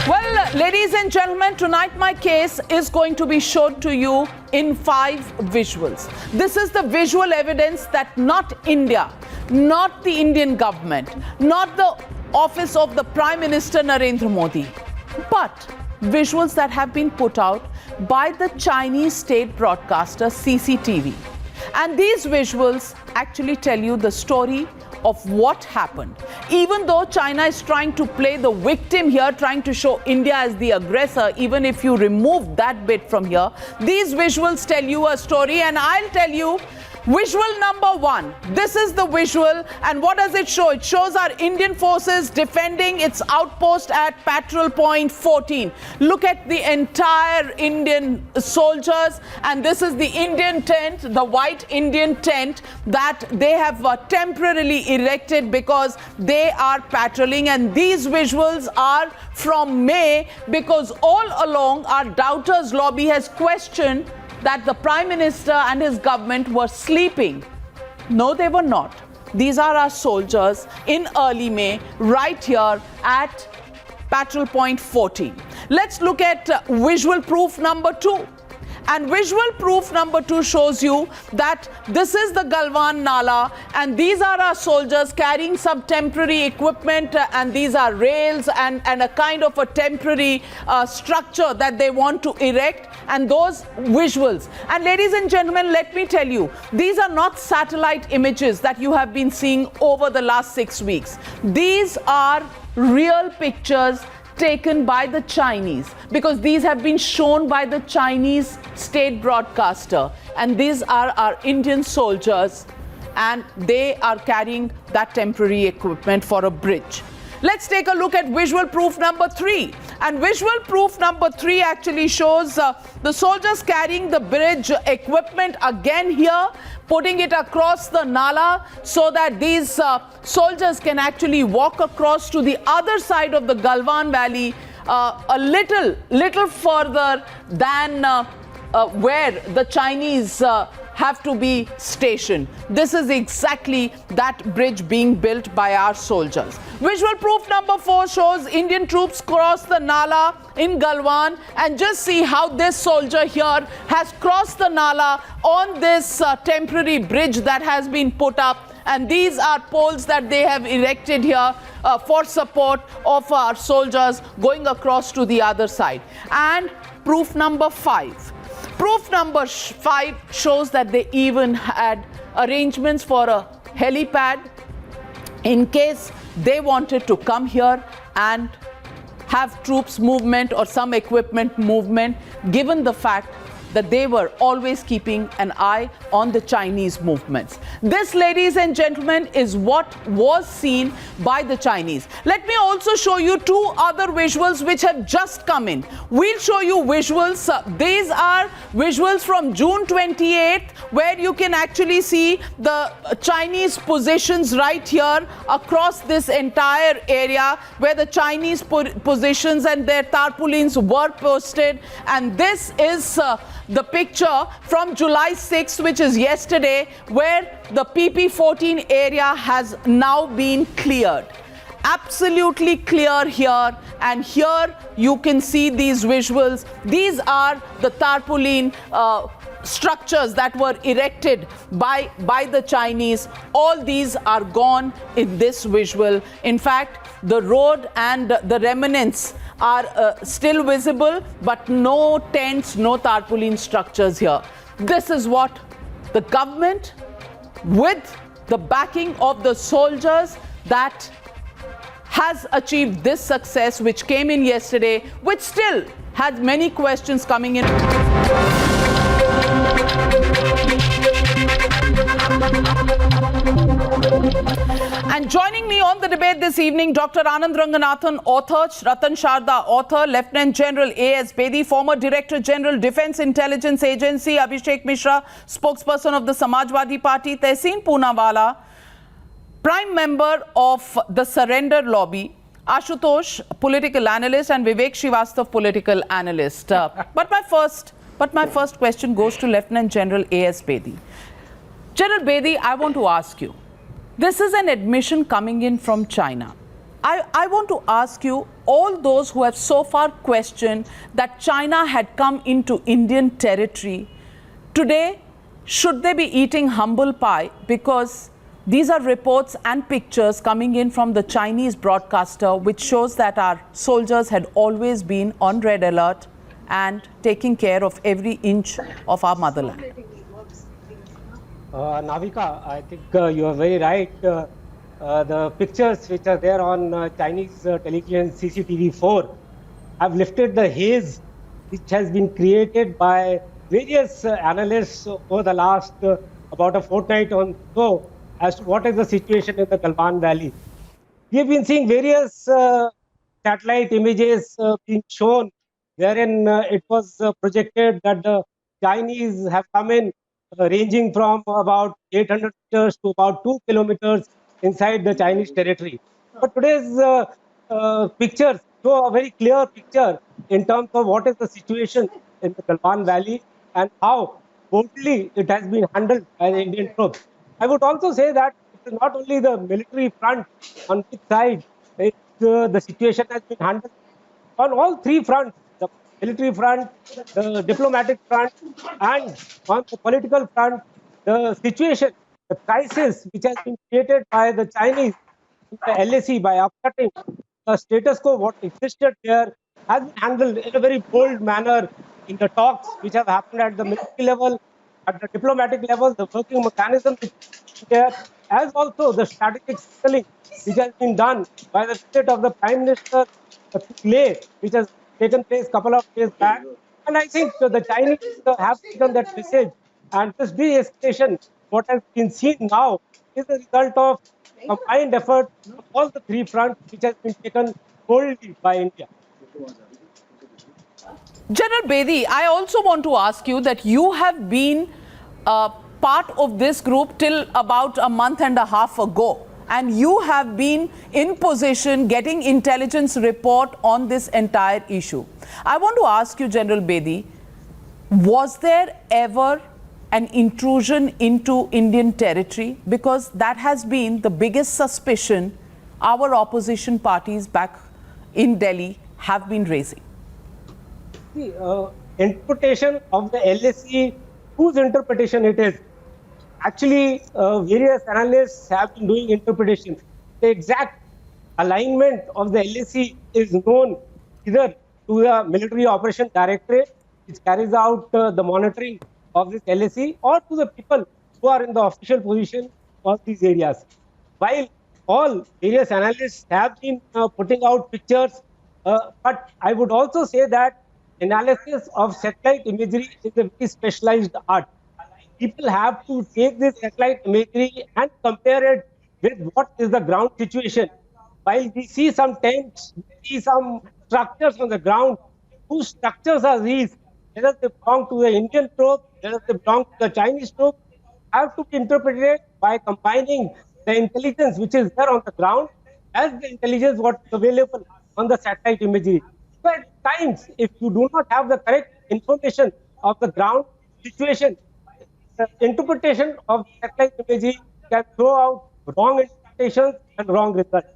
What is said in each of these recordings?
Well, ladies and gentlemen, tonight my case is going to be shown to you in 5 visuals. This is the visual evidence that not India, not the Indian government, not the office of the Prime Minister Narendra Modi, but visuals that have been put out by the Chinese state broadcaster CCTV. And these visuals actually tell you the story of what happened. Even though China is trying to play the victim here, trying to show India as the aggressor, even if you remove that bit from here, these visuals tell you a story, and I'll tell you visual number 1. This is the visual, and what does it show? It shows our Indian forces defending its outpost at Patrol Point 14. Look at the entire Indian soldiers, and this is the Indian tent, the white Indian tent that they have temporarily erected because they are patrolling. And these visuals are from May, because all along our doubters lobby has questioned that the Prime Minister and his government were sleeping. No, they were not. These are our soldiers in early May, right here at Patrol Point 14. Let's look at visual proof number 2. And visual proof number 2 shows you that this is the Galwan Nala, and these are our soldiers carrying some temporary equipment, and these are rails and a kind of a temporary structure that they want to erect, and those visuals. And ladies and gentlemen, let me tell you, these are not satellite images that you have been seeing over the last 6 weeks. These are real pictures taken by the Chinese, because these have been shown by the Chinese state broadcaster, and these are our Indian soldiers, and they are carrying that temporary equipment for a bridge. Let's take a look at visual proof number 3. And visual proof number 3 actually shows the soldiers carrying the bridge equipment again here, putting it across the Nala so that these soldiers can actually walk across to the other side of the Galwan Valley, a little further than where the Chinese have to be stationed. This is exactly that bridge being built by our soldiers. Visual proof number 4 shows Indian troops cross the Nala in Galwan, and just see how this soldier here has crossed the Nala on this temporary bridge that has been put up. And these are poles that they have erected here for support of our soldiers going across to the other side. And proof number 5. Proof number 5 shows that they even had arrangements for a helipad in case they wanted to come here and have troops movement or some equipment movement, given the fact that they were always keeping an eye on the Chinese movements. This, ladies and gentlemen, is what was seen by the Chinese. Let me also show you 2 other visuals which have just come in. We'll show you visuals. These are visuals from June 28th, where you can actually see the Chinese positions right here across this entire area, where the Chinese positions and their tarpaulins were posted. And this is the picture from July 6th, which is yesterday, where the PP14 area has now been cleared. Absolutely clear here, and here you can see these visuals. These are the tarpaulin structures that were erected by the Chinese. All these are gone in this visual. In fact, the road and the remnants are still visible, but no tents, no tarpaulin structures here. This is what the government, with the backing of the soldiers, that has achieved this success, which came in yesterday, which still has many questions coming in. And joining me on the debate this evening, Dr. Anand Ranganathan, author, Ratan Sharda, author, Lieutenant General A.S. Bedi, former Director General, Defence Intelligence Agency, Abhishek Mishra, spokesperson of the Samajwadi Party, Tehseen Poonawalla, Prime Member of the Surrender Lobby, Ashutosh, political analyst, and Vivek Srivastava, political analyst. But my first question goes to Lieutenant General A.S. Bedi. General Bedi, I want to ask you, This is an admission coming in from China. I want to ask you, all those who have so far questioned that China had come into Indian territory, today, should they be eating humble pie? Because these are reports and pictures coming in from the Chinese broadcaster, which shows that our soldiers had always been on red alert and taking care of every inch of our motherland. Navika, I think you are very right. The pictures which are there on Chinese television CCTV4 have lifted the haze which has been created by various analysts over the last about a fortnight or so as to what is the situation in the Galwan Valley. We have been seeing various satellite images being shown wherein it was projected that the Chinese have come in ranging from about 800 meters to about 2 kilometers inside the Chinese territory. But today's pictures show a very clear picture in terms of what is the situation in the Galwan Valley and how boldly it has been handled by the Indian troops. I would also say that it is not only the military front on which side the situation has been handled. On all three fronts, the military front, the diplomatic front, and on the political front, the situation, the crisis which has been created by the Chinese, the LAC, by upcutting the status quo, what existed there, has been handled in a very bold manner in the talks which have happened at the military level, at the diplomatic level, the working mechanism which is there, as also the strategic signaling which has been done by the visit of the Prime Minister to Leh, which has taken place a couple of days back. And I think the Chinese have taken that message. And this de-escalation, what has been seen now, is the result of combined effort of all the three fronts, which has been taken boldly by India. General Bedi, I also want to ask you that you have been part of this group till about a month and a half ago, and you have been in position getting intelligence report on this entire issue. I want to ask you, General Bedi, was there ever an intrusion into Indian territory? Because that has been the biggest suspicion our opposition parties back in Delhi have been raising. The interpretation of the LAC, whose interpretation it is, actually various analysts have been doing interpretation. The exact alignment of the LAC is known either to the Military Operation Directorate, which carries out the monitoring of this LAC, or to the people who are in the official position of these areas. While all various analysts have been putting out pictures, but I would also say that analysis of satellite imagery is a very specialized art. People have to take this satellite imagery and compare it with what is the ground situation. While we see some tents, we see some structures on the ground, whose structures are these? Whether they belong to the Indian troop, whether they belong to the Chinese troop, have to be interpreted by combining the intelligence which is there on the ground as the intelligence what is available on the satellite imagery. So at times, if you do not have the correct information of the ground situation, the interpretation of satellite imagery can throw out wrong interpretations and wrong results.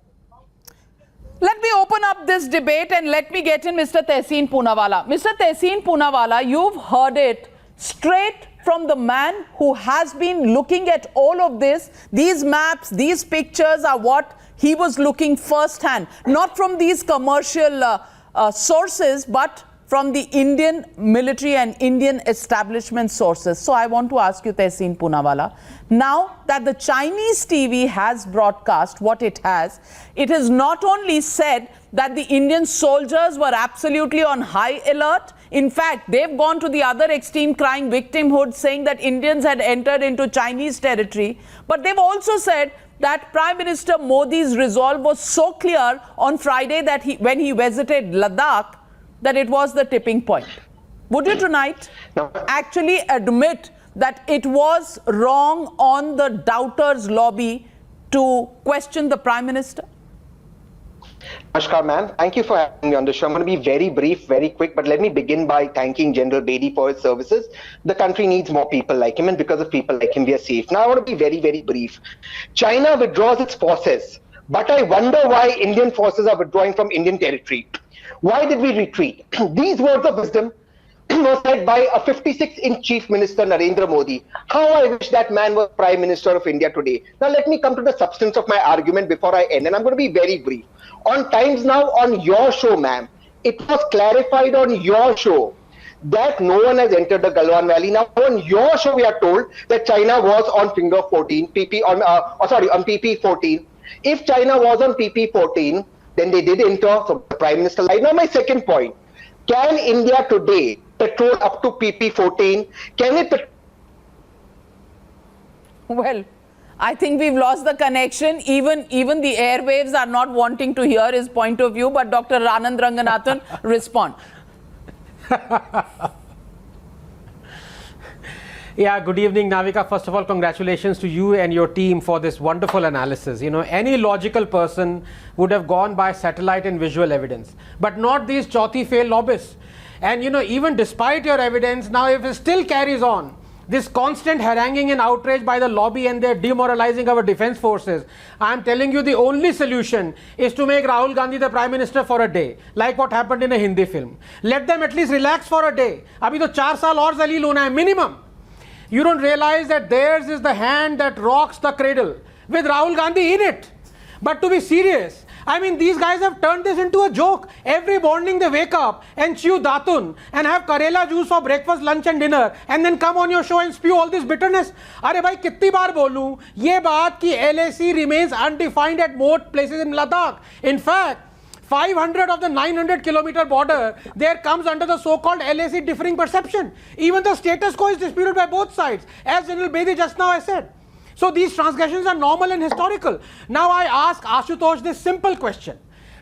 Let me open up this debate and let me get in Mr. Tehseen Poonawalla. Mr. Tehseen Poonawalla, you've heard it straight from the man who has been looking at all of this. These maps, these pictures are what he was looking firsthand, not from these commercial sources, but from the Indian military and Indian establishment sources. So I want to ask you, Tehseen Poonawalla, now that the Chinese TV has broadcast what it has not only said that the Indian soldiers were absolutely on high alert. In fact, they've gone to the other extreme, crying victimhood, saying that Indians had entered into Chinese territory. But they've also said that Prime Minister Modi's resolve was so clear on Friday that when he visited Ladakh, that it was the tipping point. Would you tonight actually admit that it was wrong on the doubters lobby to question the Prime Minister? Namaskar, ma'am. Thank you for having me on the show. I'm going to be very brief, very quick, but let me begin by thanking General Bedi for his services. The country needs more people like him, and because of people like him, we are safe. Now, I want to be very, very brief. China withdraws its forces, but I wonder why Indian forces are withdrawing from Indian territory. Why did we retreat? These words of wisdom was said by a 56-inch Chief Minister, Narendra Modi. How I wish that man was Prime Minister of India today. Now, let me come to the substance of my argument before I end, and I'm going to be very brief. On Times Now, on your show, ma'am, it was clarified on your show that no one has entered the Galwan Valley. Now, on your show, we are told that China was on finger 14, on PP 14. If China was on PP 14, then they did enter. So, the Prime Minister lied. Now, my second point: can India today patrol up to PP 14? Can it? Well, I think we've lost the connection. Even the airwaves are not wanting to hear his point of view. But Dr. Anand Ranganathan, respond. Yeah, good evening, Navika. First of all, congratulations to you and your team for this wonderful analysis. You know, any logical person would have gone by satellite and visual evidence, but not these chauthi fail lobbyists. And you know, even despite your evidence, now if it still carries on, this constant haranguing and outrage by the lobby, and they're demoralizing our defense forces, I'm telling you, the only solution is to make Rahul Gandhi the Prime Minister for a day, like what happened in a Hindi film. Let them at least relax for a day. Abhi to 4 saal aur zaleel hona hai, minimum. You don't realize that theirs is the hand that rocks the cradle with Rahul Gandhi in it. But to be serious, I mean, these guys have turned this into a joke. Every morning they wake up and chew datun and have Karela juice for breakfast, lunch and dinner, and then come on your show and spew all this bitterness. Arey bhai, kitni baar bolu ye baat ki LAC remains undefined at most places in Ladakh. In fact, 500 of the 900-kilometer border there comes under the so-called LAC differing perception. Even the status quo is disputed by both sides, as General Bedi just now has said. So these transgressions are normal and historical. Now I ask Ashutosh this simple question.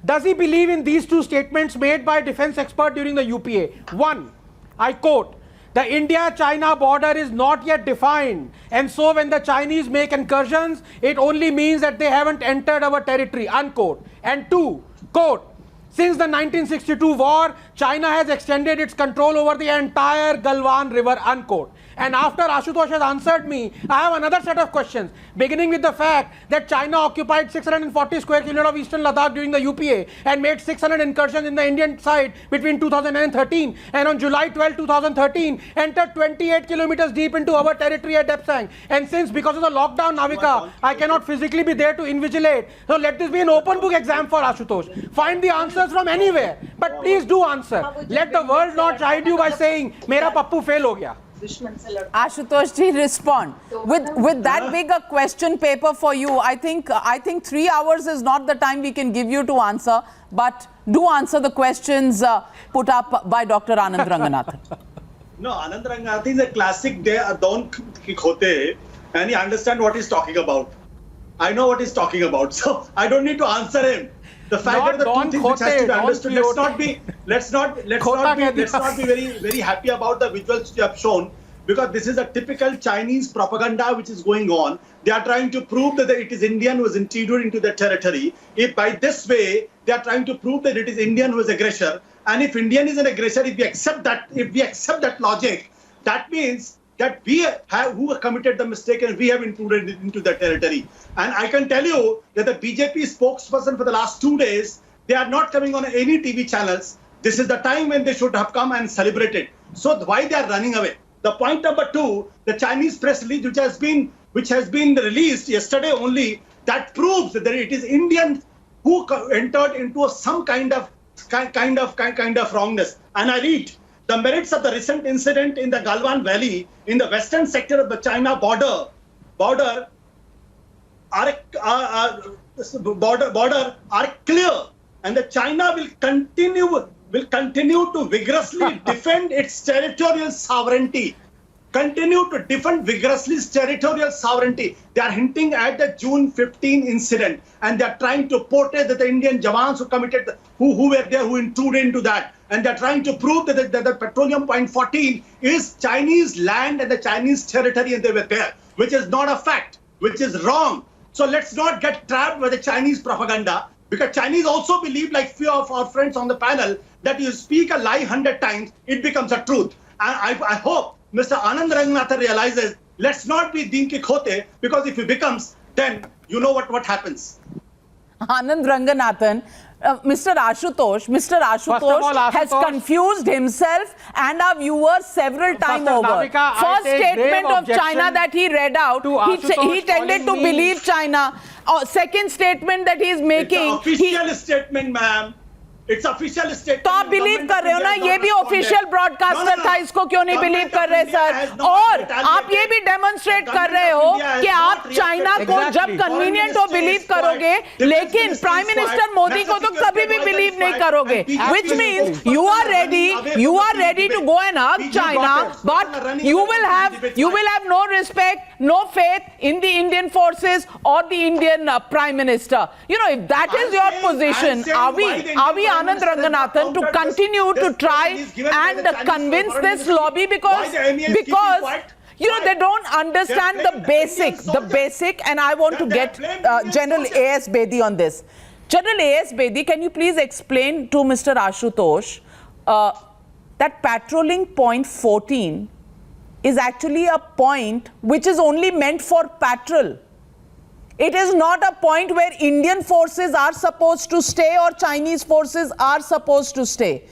Does he believe in these two statements made by a defense expert during the UPA? One, I quote, "The India-China border is not yet defined, and so when the Chinese make incursions, it only means that they haven't entered our territory," unquote. And two, quote, "Since the 1962 war, China has extended its control over the entire Galwan River," unquote. And after Ashutosh has answered me, I have another set of questions, beginning with the fact that China occupied 640 square kilometers of eastern Ladakh during the UPA and made 600 incursions in the Indian side between 2013, and on July 12, 2013, entered 28 kilometers deep into our territory at Depsang. And since, because of the lockdown, Navika, I cannot physically be there to invigilate, so let this be an open book exam for Ashutosh. Find the answers from anywhere, but please do answer. Let the world not chide you by saying, "Mera pappu fail ho gaya." Ashutosh ji, respond. With that big a question paper for you, I think 3 hours is not the time we can give you to answer, but do answer the questions put up by Dr. Anand Ranganathan. No, Anand Ranganathan is a classic Don Quixote, and he understands what he's talking about. I know what he's talking about, so I don't need to answer him. The fact that the two things which has to be understood. Let's not be very happy about the visuals you have shown, because this is a typical Chinese propaganda which is going on. They are trying to prove that it is Indian who is intruded into their territory. If by this way they are trying to prove that it is Indian who is aggressor, and if Indian is an aggressor, if we accept that logic, that means that we have who committed the mistake and we have intruded into the territory. And I can tell you that the BJP spokesperson for the last 2 days, they are not coming on any TV channels. This is the time when they should have come and celebrated. So why they are running away? The point number two, the Chinese press release which has been released yesterday only, that proves that it is Indian who entered into some kind of wrongness. And I read, the merits of the recent incident in the Galwan Valley in the western sector of the China border are clear, and the China will continue to vigorously defend its territorial sovereignty. Continue to defend vigorously its territorial sovereignty. They are hinting at the June 15 incident, and they are trying to portray that the Indian Jawans who were there, who intruded into that, and they are trying to prove that the Petroleum Point 14 is Chinese land and the Chinese territory, and they were there, which is not a fact, which is wrong. So let's not get trapped by the Chinese propaganda. Because Chinese also believe, like few of our friends on the panel, that you speak a lie 100 times, it becomes a truth. And I hope Mr. Anand Ranganathan realizes, let's not be Din Ki Khote, because if he becomes, then you know what happens. Anand Ranganathan, Mr. Ashutosh has confused himself and our viewers several times over. Navika, First statement of China that he read out, he tended to believe China. Second statement that he is making. It's an official statement, ma'am. It's official statement. तो आप believe कर रहे हो ना, ये भी official broadcaster था, इसको क्यों नहीं बिलीव कर रहे सर? और आप ये भी डेमोन्स्ट्रेट कर रहे हो कि आप चाइना को जब कन्वीनियंट हो बिलीव करोगे, लेकिन प्राइम मिनिस्टर मोदी को तो कभी भी बिलीव नहीं करोगे. Which means you are ready to go and hug China, but you will have no respect, no faith in the Indian forces or the Indian Prime Minister. You know, if that is your position, are we Anand Ranganathan to continue to try and convince this lobby because you know they don't understand the basic, and I want to get General A.S. Bedi on this. General A.S. Bedi, can you please explain to Mr. Ashutosh that patrolling point 14 is actually a point which is only meant for patrol. It is not a point where Indian forces are supposed to stay or Chinese forces are supposed to stay.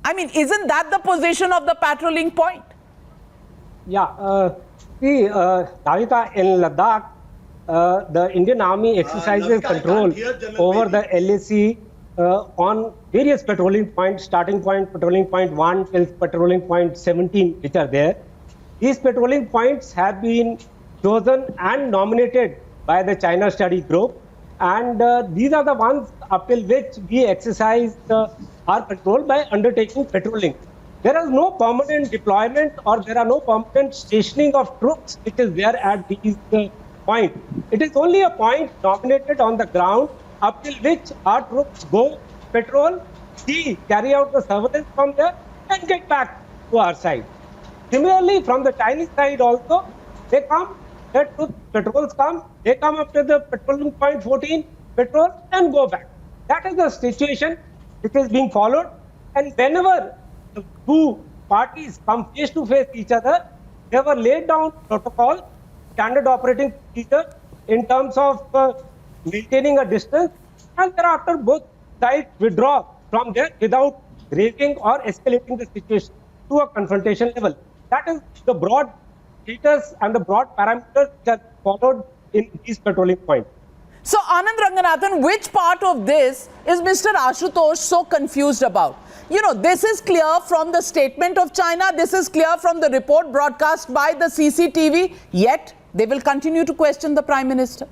I mean, isn't that the position of the patrolling point? Yeah, Navika, in Ladakh, the Indian Army exercises control over the LAC on various patrolling points, starting point, patrolling point 1 till patrolling point 17, which are there. These patrolling points have been chosen and nominated by the China Study Group, and these are the ones up till which we exercise our control by undertaking patrolling. There is no permanent deployment or there are no permanent stationing of troops which is there at these points. It is only a point nominated on the ground up till which our troops go, patrol, carry out the surveillance from there and get back to our side. Similarly, from the Chinese side also, they come, their patrols come, they come up to the patrolling point 14, patrol and go back. That is the situation which is being followed, and whenever the two parties come face to face each other, they were laid down protocol, standard operating procedure in terms of maintaining a distance, and thereafter both sides withdraw from there without raising or escalating the situation to a confrontation level. That is the broad status and the broad parameters that are followed in these patrolling points. So, Anand Ranganathan, which part of this is Mr. Ashutosh so confused about? You know, this is clear from the statement of China, this is clear from the report broadcast by the CCTV, yet they will continue to question the Prime Minister.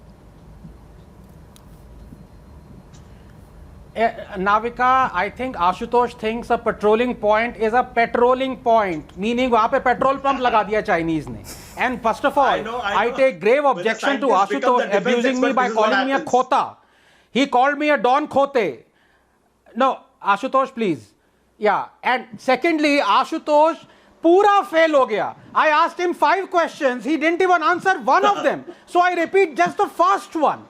Navika, I think Ashutosh thinks a patrolling point is a patrolling point, meaning वहाँ पे petrol pump लगा दिया Chinese ने. And first of all, I take grave objection to Ashutosh abusing me by calling me a khota. He called me a Don Khote. No, Ashutosh, please. Yeah. And secondly, Ashutosh पूरा fail हो गया. I asked him 5 questions. He didn't even answer one of them. So I repeat just the first one.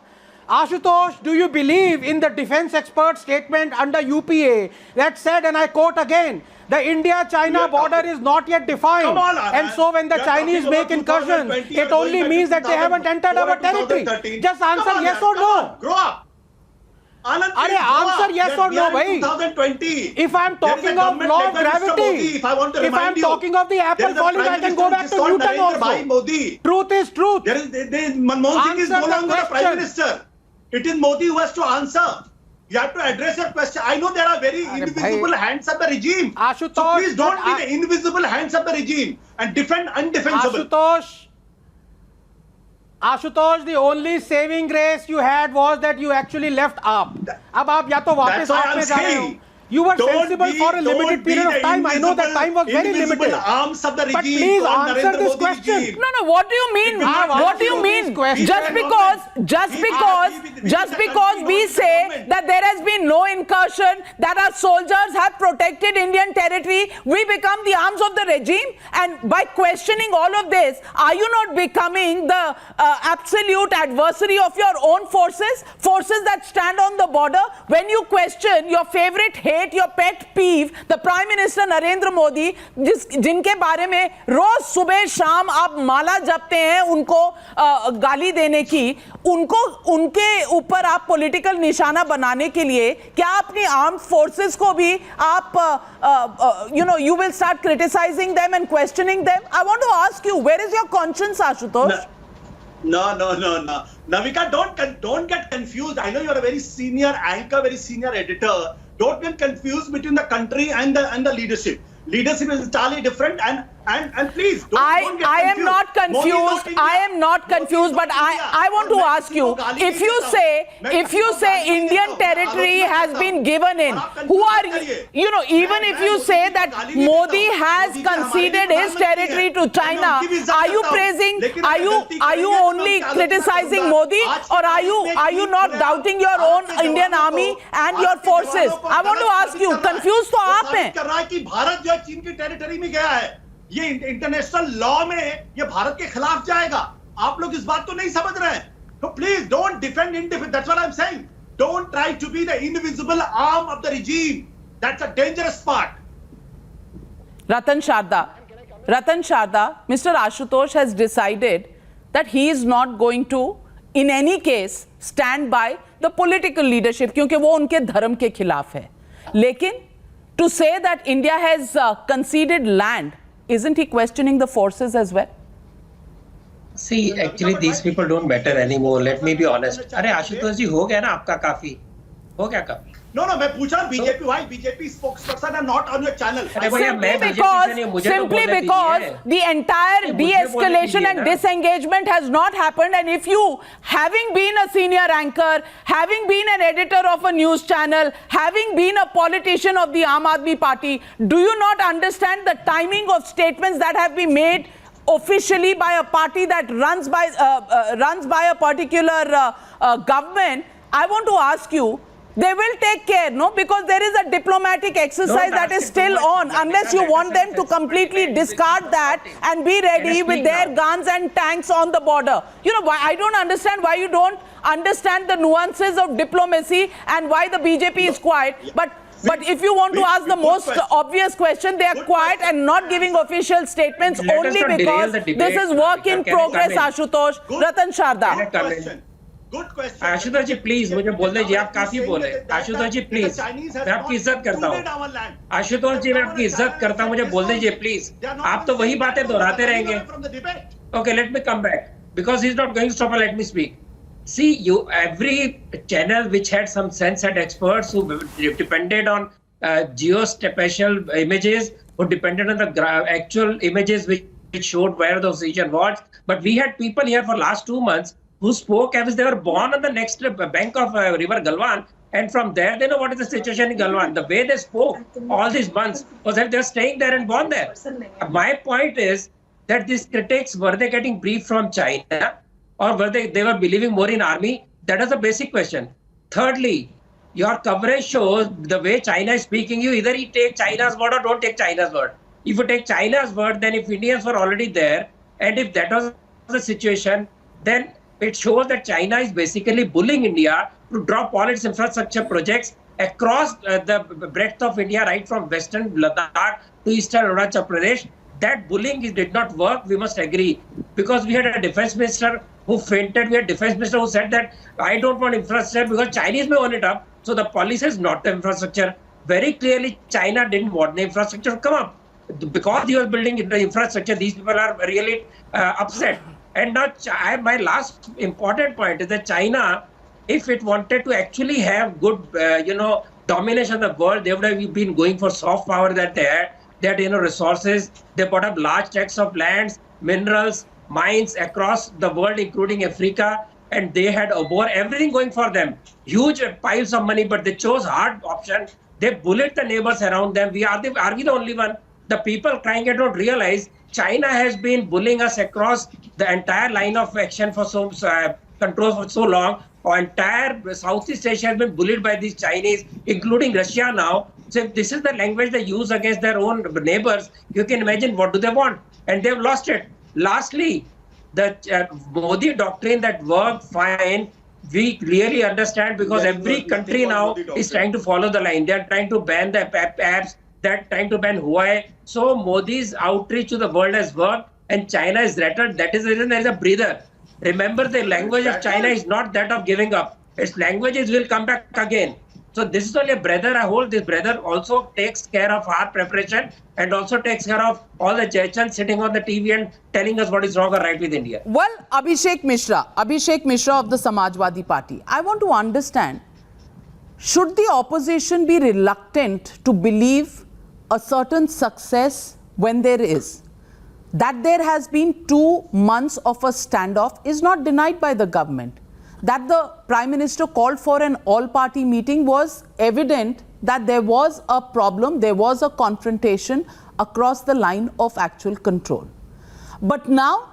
Ashutosh, do you believe in the defense expert statement under UPA that said, and I quote again, the India-China border is not yet defined, and so when the Chinese make incursions, it only means that they haven't entered our territory. Just answer yes or no. Grow up. Answer yes or no, bhai. 2020. If I'm talking of law of gravity, if I'm talking of the apple falling, I can go back to Newton also. Truth is truth. Manmohan Singh is no longer the Prime Minister. It is Modi who has to answer. You have to address your question. I know there are very invisible hands of the regime. Ashutosh, so please don't be the invisible hands of the regime and defend undefensible. Ashutosh, the only saving grace you had was that you actually left up. अब आप या तो वापस आप में जा रहे हो. You were sensible for a limited period of time. I know that time was very limited. But please answer this question. No, what do you mean? What do you mean? Just because we say that there has been no incursion, that our soldiers have protected Indian territory, we become the arms of the regime? And by questioning all of this, are you not becoming the absolute adversary of your own forces that stand on the border? When you question your favorite hate, your pet peeve, the Prime Minister Narendra Modi, जिनके बारे में रोज सुबह शाम आप माला जपते हैं उनको गाली देने की, उनके ऊपर आप पॉलिटिकल निशाना बनाने के लिए क्या अपनी आर्म्ड फोर्सेस को भी आप you will start criticizing them and questioning them? I want to ask you, where is your conscience, Ashutosh? No. Navika, don't get confused. I know you're a very senior anchor, very senior editor. Don't get confused between the country and the leadership. Leadership is entirely different, and please don't get confused. I am not confused. I am not confused, but I want to ask you, if you say Indian territory has been given in, who are you know, even if you say that Modi has conceded his territory to China, are you praising, are you only criticizing Modi, or are you not doubting your own Indian army and your forces? I want to ask you, confused तो आप हैं? चीन की territory में गया है, ये international law में ये भारत के खिलाफ जाएगा. आप लोग इस बात को नहीं समझ रहे हैं. So please don't defend indifferent. That's what I'm saying. Don't try to be the invisible arm of the regime. That's a dangerous part. Ratan Sharda, Mr. Ashutosh has decided that he is not going to, in any case, stand by the political leadership, क्योंकि वो उनके धर्म के खिलाफ है. लेकिन to say that India has conceded land, isn't he questioning the forces as well? See, actually these people don't matter anymore. Let me be honest. अरे आशुतोष जी हो गया ना आपका काफी, हो गया काफी. No, मैं पूछा BJP, why BJP spokesperson are not on your channel? Simply because the entire de-escalation and disengagement has not happened, and if you, having been a senior anchor, having been an editor of a news channel, having been a politician of the Aam Aadmi Party, do you not understand the timing of statements that have been made officially by a party that runs by a particular government? I want to ask you, they will take care, no? Because there is a diplomatic exercise that is still on, unless you want them to completely discard that and be ready with their guns and tanks on the border. You know, why I don't understand why you don't understand the nuances of diplomacy and why the BJP is quiet. But if you want to ask the most obvious question, they are quiet and not giving official statements only because this is work in progress, Ashutosh. Ratan Sharda. Good question. Ashutosh ji please मुझे बोल दीजिए, आप काफी बोले. Ashutosh ji please, मैं आपकी इज्जत करता हूँ. आशुतोष जी मैं आपकी इज्जत करता हूँ, मुझे बोल दीजिए प्लीज. आप तो वही बातें दोहराते रहेंगे. Okay, let me come back because he's not going to stop and let me speak. See, every channel which had some sense had experts who depended on geospatial images, who depended on the actual images which showed where the region was. But we had people here for last 2 months who spoke as they were born on the next bank of River Galwan, and from there they know what is the situation in Galwan. The way they spoke all these months was that they were staying there and born there. My point is that these critics, were they getting brief from China, or were they were believing more in army? That is a basic question. Thirdly, your coverage shows the way China is speaking. You either take China's word or don't take China's word. If you take China's word, then if Indians were already there, and if that was the situation, then it shows that China is basically bullying India to drop all its infrastructure projects across the breadth of India, right from western Ladakh to eastern Arunachal Pradesh. That bullying did not work, we must agree. Because we had a defense minister who fainted, we had a defense minister who said that I don't want infrastructure because Chinese may own it up. So the policy is not the infrastructure. Very clearly, China didn't want the infrastructure to come up. Because he was building the infrastructure, these people are really upset. And now, my last important point is that China, if it wanted to actually have good, domination of the world, they would have been going for soft power that they had. They had, resources. They bought up large tracts of lands, minerals, mines across the world, including Africa. And they had everything going for them. Huge piles of money, but they chose hard option. They bullied the neighbors around them. Are we the only one? The people trying to don't realize China has been bullying us across the entire line of action for control for so long. Our entire Southeast Asia has been bullied by these Chinese, including Russia now. So if this is the language they use against their own neighbors, you can imagine what do they want. And they've lost it. Lastly, the Modi doctrine that worked fine, we clearly understand because every country now is trying to follow the line. They're trying to ban the apps, they're trying to ban Huawei. So Modi's outreach to the world has worked and China is rattled. That is the reason there is a breather. Remember, the language of China is not that of giving up. Its languages will come back again. So this is only a breather. I hold this breather also takes care of our preparation and also takes care of all the Chechens sitting on the TV and telling us what is wrong or right with India. Well, Abhishek Mishra of the Samajwadi Party, I want to understand, should the opposition be reluctant to believe a certain success when there is? That there has been 2 months of a standoff is not denied by the government. That the Prime Minister called for an all-party meeting was evident that there was a problem, there was a confrontation across the line of actual control. But now,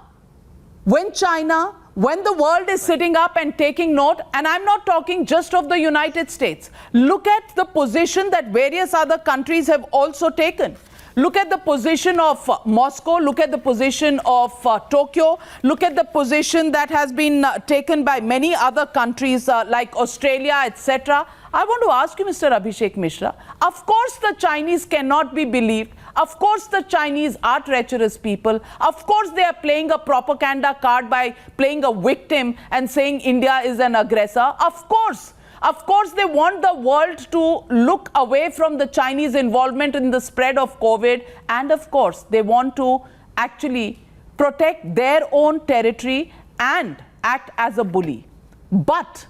when the world is sitting up and taking note, and I'm not talking just of the United States, look at the position that various other countries have also taken. Look at the position of Moscow, look at the position of Tokyo, look at the position that has been taken by many other countries like Australia, etc. I want to ask you, Mr. Abhishek Mishra, of course the Chinese cannot be believed. Of course the Chinese are treacherous people. Of course they are playing a propaganda card by playing a victim and saying India is an aggressor. Of course, they want the world to look away from the Chinese involvement in the spread of COVID. And of course, they want to actually protect their own territory and act as a bully. But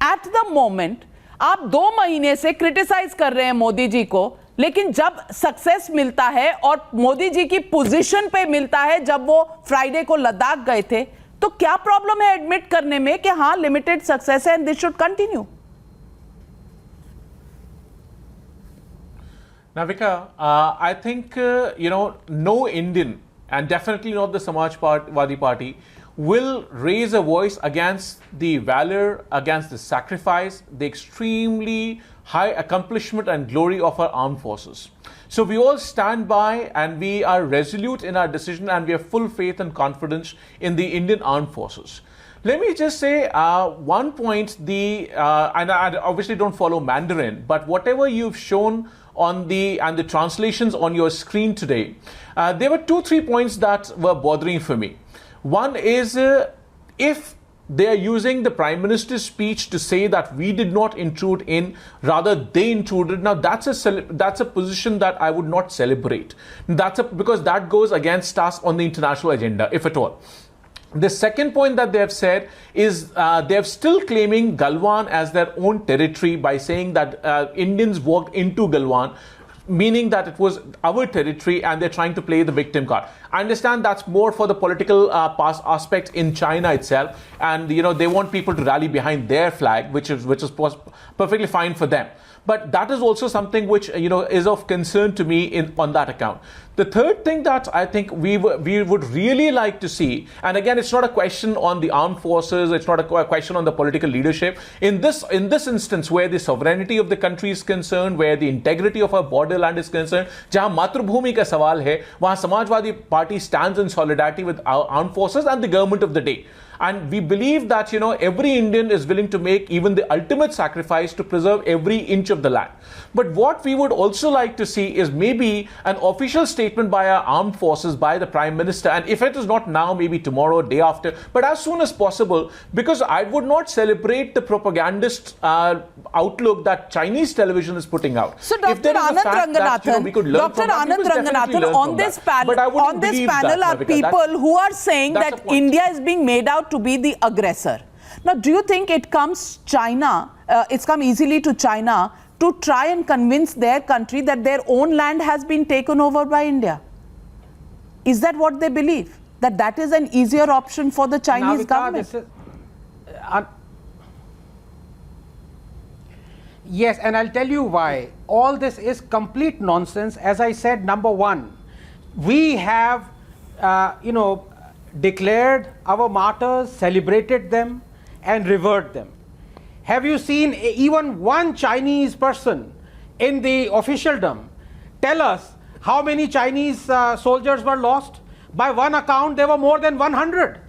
at the moment, आप 2 महीने से criticise कर रहे हैं मोदी जी को, लेकिन जब success मिलता है और मोदी जी की पोजीशन पे मिलता है, जब वो फ्राइडे को लद्दाख गए थे, तो क्या प्रॉब्लम है एडमिट करने में कि हाँ लिमिटेड सक्सेस है and this should continue? Navika, I think, no Indian, and definitely not the Samajwadi Party, will raise a voice against the valor, against the sacrifice, the extremely high accomplishment and glory of our armed forces. So we all stand by and we are resolute in our decision and we have full faith and confidence in the Indian armed forces. Let me just say one point, and I obviously don't follow Mandarin, but whatever you've shown on the translations on your screen today, there were 2-3 points that were bothering for me. One is if they are using the Prime Minister's speech to say that we did not intrude in, rather they intruded. Now that's a position that I would not celebrate. Because that goes against us on the international agenda, if at all. The second point that they have said is they are still claiming Galwan as their own territory by saying that Indians walked into Galwan, meaning that it was our territory and they're trying to play the victim card. I understand that's more for the political aspect in China itself, and they want people to rally behind their flag, which is perfectly fine for them. But that is also something which is of concern to me on that account. The third thing that I think we would really like to see, and again, it's not a question on the armed forces, it's not a question on the political leadership. In this instance, where the sovereignty of the country is concerned, where the integrity of our borderland is concerned, जहाँ मातृभूमि का सवाल है, वहाँ Samajwadi party stands in solidarity with our armed forces and the government of the day. And we believe that, every Indian is willing to make even the ultimate sacrifice to preserve every inch of the land. But what we would also like to see is maybe an official statement by our armed forces, by the Prime Minister, and if it is not now, maybe tomorrow, day after, but as soon as possible, because I would not celebrate the propagandist outlook that Chinese television is putting out. So Dr. Anand Ranganathan, on this panel are people who are saying that India is being made out to be the aggressor. Now, do you think it's come easily to China to try and convince their country that their own land has been taken over by India? Is that what they believe? That is an easier option for the Chinese government? Yes, and I'll tell you why. All this is complete nonsense. As I said, number one, we have, declared our martyrs, celebrated them, and revered them. Have you seen even one Chinese person in the officialdom tell us how many Chinese soldiers were lost? By one account, there were more than 100.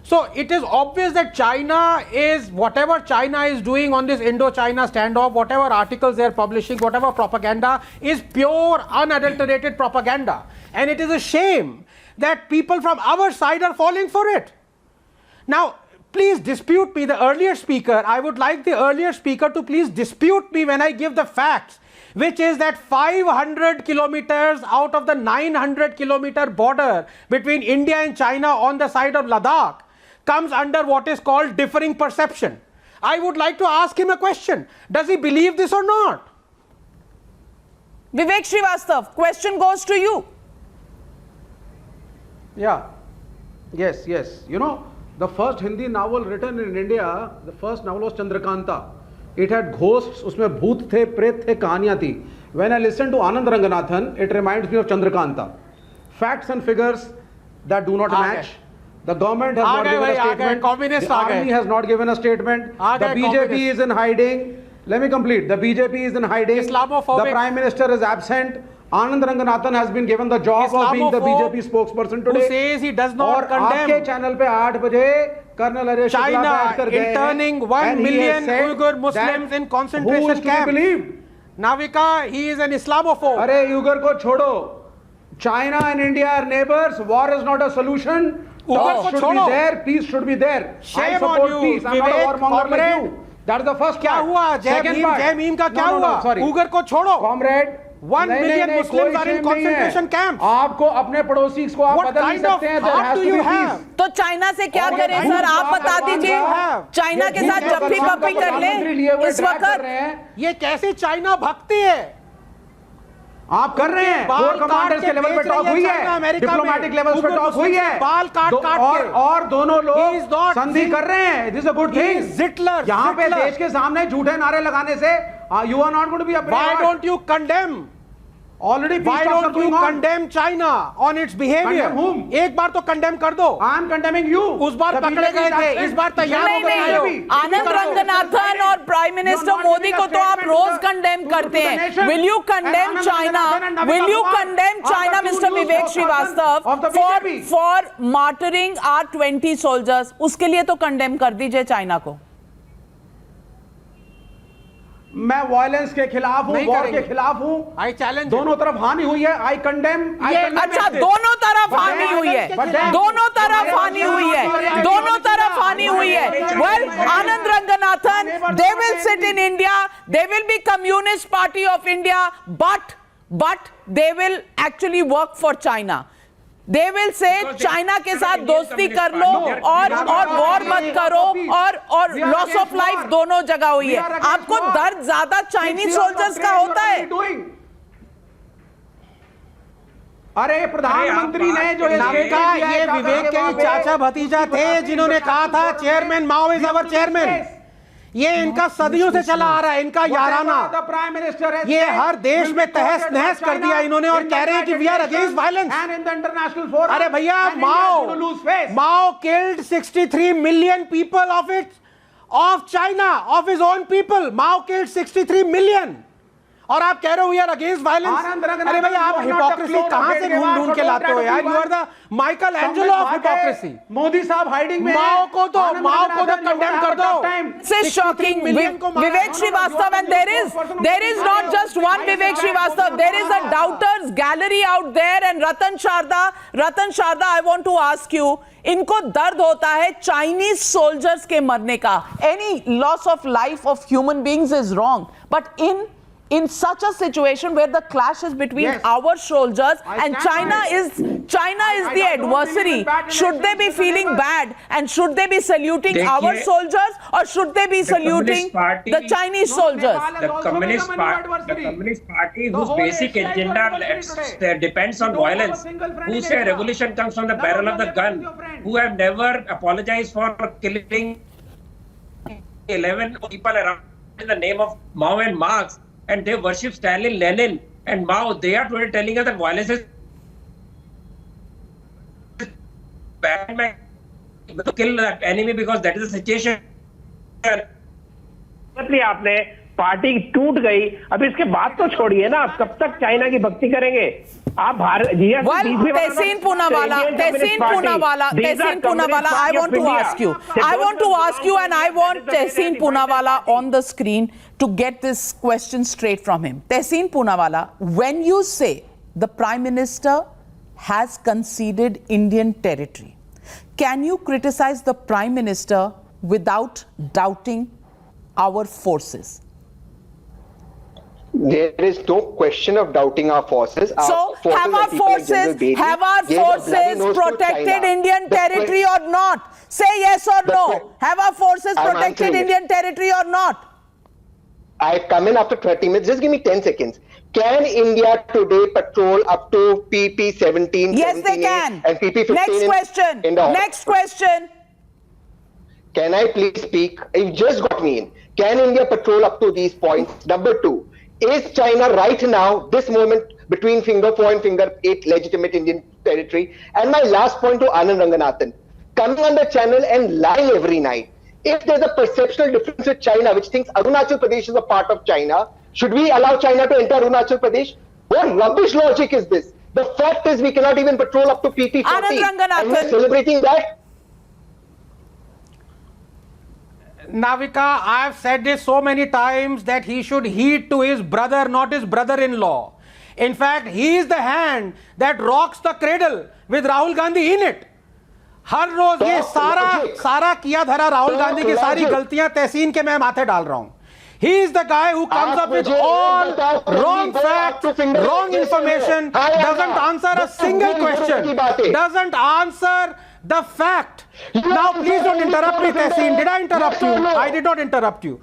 So it is obvious that China is, whatever China is doing on this Indo-China standoff, whatever articles they are publishing, whatever propaganda, is pure, unadulterated propaganda. And it is a shame that people from our side are falling for it. Now, please dispute me, the earlier speaker, I would like the earlier speaker to please dispute me when I give the facts, which is that 500 kilometers out of the 900 kilometer border between India and China on the side of Ladakh comes under what is called differing perception. I would like to ask him a question. Does he believe this or not? Vivek Srivastava, question goes to you. Yeah. Yes. You know, the first Hindi novel written in India, the first novel was Chandrakanta. It had ghosts, उसमें भूत थे, प्रेत थे, कहानियां थी. When I listen to Anand Ranganathan, it reminds me of Chandrakanta. Facts and figures that do not match. The government has not given a statement. The army has not given a statement. The BJP is in hiding. Let me complete. The BJP is in hiding. Islamophobic. The Prime Minister is absent. Anand Ranganathan has been given the job of being the BJP spokesperson today. Who says he does not condemn. और आपके channel पे 8 बजे Colonel Arey Shukla बैठ कर गए interning 1 million Uyghur Muslims in concentration camps. Navika, he is an Islamophobe. अरे Uyghur को छोड़ो. China and India are neighbors. War is not a solution. Talks should be there. Peace should be there. I support peace. I'm not a warmonger like you. That is the first part. क्या हुआ? जय भीम का क्या हुआ? Uyghur को छोड़ो. Comrade, 1 million Muslims are in concentration camps. आपको अपने पड़ोसी को आप बदल नहीं सकते हैं. There has to be peace. तो चाइना से क्या करें सर, आप बता दीजिए. चाइना के साथ जप्पी पप्पी कर लें इस वक्त. ये कैसी चाइना भक्ति है? आप कर रहे हैं. कोर कमांडर्स के लेवल पे टॉक हुई है, डिप्लोमेटिक लेवल पे टॉक हुई है, बाल काट के और दोनों लोग संधि कर रहे हैं. This is a good thing. यहाँ पे देश के सामने झूठे नारे लगाने से you are not going to be afraid. Why don't you condemn? Already why don't you condemn China on its behavior? Condemn whom? एक बार तो condemn कर दो. I am condemning you. उस बार पकड़े गए थे, इस बार तैयार हो गए हो. आनंद रंगनाथन और प्राइम मिनिस्टर मोदी को तो आप रोज कंडेम करते हैं. Will you condemn China? Will you condemn China, Mr. Vivek Srivastava, for martyring our 20 soldiers? उसके लिए तो कंडेम कर दीजिए चाइना को. मैं वायलेंस के खिलाफ हूं, वॉर के खिलाफ हूं. I challenge. दोनों तरफ हानि हुई है. आई कंडेम. अच्छा, दोनों तरफ हानि हुई है. दोनों तरफ हानि हुई है. दोनों तरफ हानि हुई है. Well, Anand Ranganathan, they will sit in India. They will be Communist Party of India, but they will actually work for China. They will say China के साथ दोस्ती कर लो और वॉर मत करो और लॉस ऑफ लाइफ दोनों जगह हुई है. आपको दर्द ज्यादा चाइनीज सोल्जर्स का होता है. अरे प्रधानमंत्री ने जो ये विवेक के चाचा भतीजा थे जिन्होंने कहा था chairman Mao is our chairman. ये इनका सदियों से चला आ रहा है, इनका याराना. ये हर देश में तहस नहस कर दिया इन्होंने और कह रहे हैं कि वी आर अगेंस्ट वायलेंस. अरे भैया, माओ killed 63 million people of China, of his own people. Mao killed 63 million. और आप कह रहे हो वी आर अगेंस्ट वायलेंस. अरे भैया, आप हिपोक्रेसी कहां से ढूंढ के लाते हो यार? You are the Michelangelo of hypocrisy. Modi साहब हाइडिंग में. माओ को तो कंडेम कर दो. This is shocking. Vivek Srivastava, and there is not just one Vivek Srivastava. There is a doubters gallery out there. And Ratan Sharda, I want to ask you, इनको दर्द होता है चाइनीज सोल्जर्स के मरने का. Any loss of life of human beings is wrong, but in such a situation where the clash is between our soldiers and China is the adversary, should they be feeling bad and should they be saluting our soldiers or should they be saluting the Chinese soldiers? The Communist Party whose basic agenda depends on violence, who say revolution comes from the barrel of the gun, who have never apologized for killing 11 people around in the name of Mao and Marx. And they worship Stalin, Lenin, and Mao. They are today telling us that violence is bad. to kill that enemy because that is the situation. आपने party टूट गई, अब इसके बाद तो छोड़िए ना, आप कब तक चाइना की भक्ति करेंगे? आप Bharat Tehseen Poonawalla, I want to ask you, and I want Tehseen Poonawalla on the screen to get this question straight from him. Tehseen Poonawalla, when you say the Prime Minister has conceded Indian territory, can you criticize the Prime Minister without doubting our forces? There is no question of doubting our forces. So, have our forces protected Indian territory or not? Say yes or no. Have our forces protected Indian territory or not? I come in after 30 minutes. Just give me 10 seconds. Can India today patrol up to PP 17? Yes, they can. And PP 15. Next question. Can I please speak? You just got me in. Can India patrol up to these points? Number 2. Is China right now, this moment, between finger 4 and finger 8 legitimate Indian territory? And my last point to Anand Ranganathan, coming on the channel and lying every night. If there's a perceptual difference with China, which thinks Arunachal Pradesh is a part of China, should we allow China to enter Arunachal Pradesh? What rubbish logic is this? The fact is we cannot even patrol up to PP 14. Anand Ranganathan. And we're celebrating that. Navika, I have said this so many times that he should heed to his brother, not his brother-in-law. In fact, he is the hand that rocks the cradle with Rahul Gandhi in it. हर रोज ये सारा किया धरा राहुल गांधी की सारी गलतियां तहसीन के मैं माथे डाल रहा हूं. He is the guy who comes up with all wrong facts, wrong information, doesn't answer a single question, doesn't answer the fact. Now please don't interrupt me, Tehseen. Did I interrupt you? I did not interrupt you.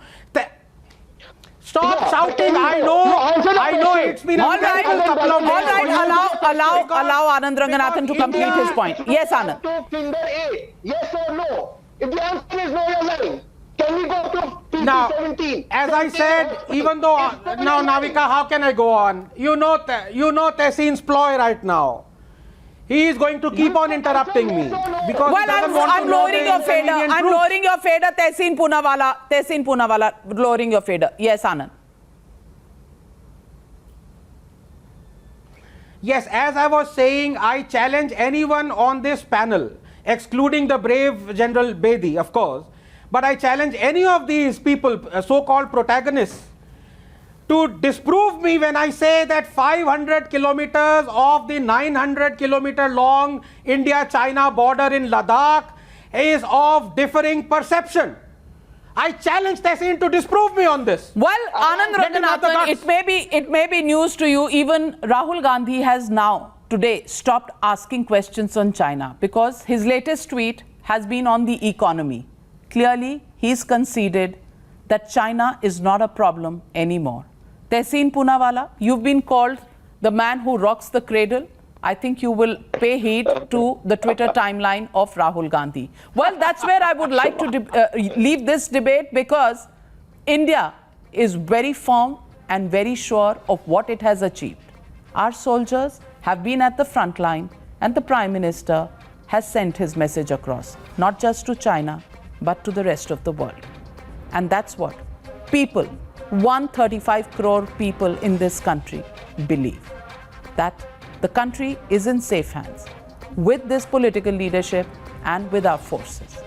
Stop shouting. I know it's been a difficult couple of days. Allow Anand Ranganathan to complete his point. Yes, Anand. Finger 8, yes or no? If the answer is no, you're lying. Can we go to PP Now, 17? as I said, even though now Navika, how can I go on? You know Tehseen's ploy right now. He is going to keep on interrupting me because I'm lowering your fader. I'm lowering your fader, Tehseen Poonawalla, lowering your fader. Yes, Anand. Yes, as I was saying, I challenge anyone on this panel, excluding the brave General Bedi, of course, but I challenge any of these people, so-called protagonists, to disprove me when I say that 500 kilometers of the 900 kilometer long India-China border in Ladakh is of differing perception. I challenge Tehseen to disprove me on this. Well, Anand Ranganathan, it may be news to you. Even Rahul Gandhi has now today stopped asking questions on China because his latest tweet has been on the economy. Clearly, he's conceded that China is not a problem anymore. Tehseen Poonawalla, you've been called the man who rocks the cradle. I think you will pay heed to the Twitter timeline of Rahul Gandhi. Well, that's where I would like to leave this debate because India is very firm and very sure of what it has achieved. Our soldiers have been at the front line and the Prime Minister has sent his message across, not just to China, but to the rest of the world. And that's what people, 135 crore people in this country believe, that the country is in safe hands with this political leadership and with our forces.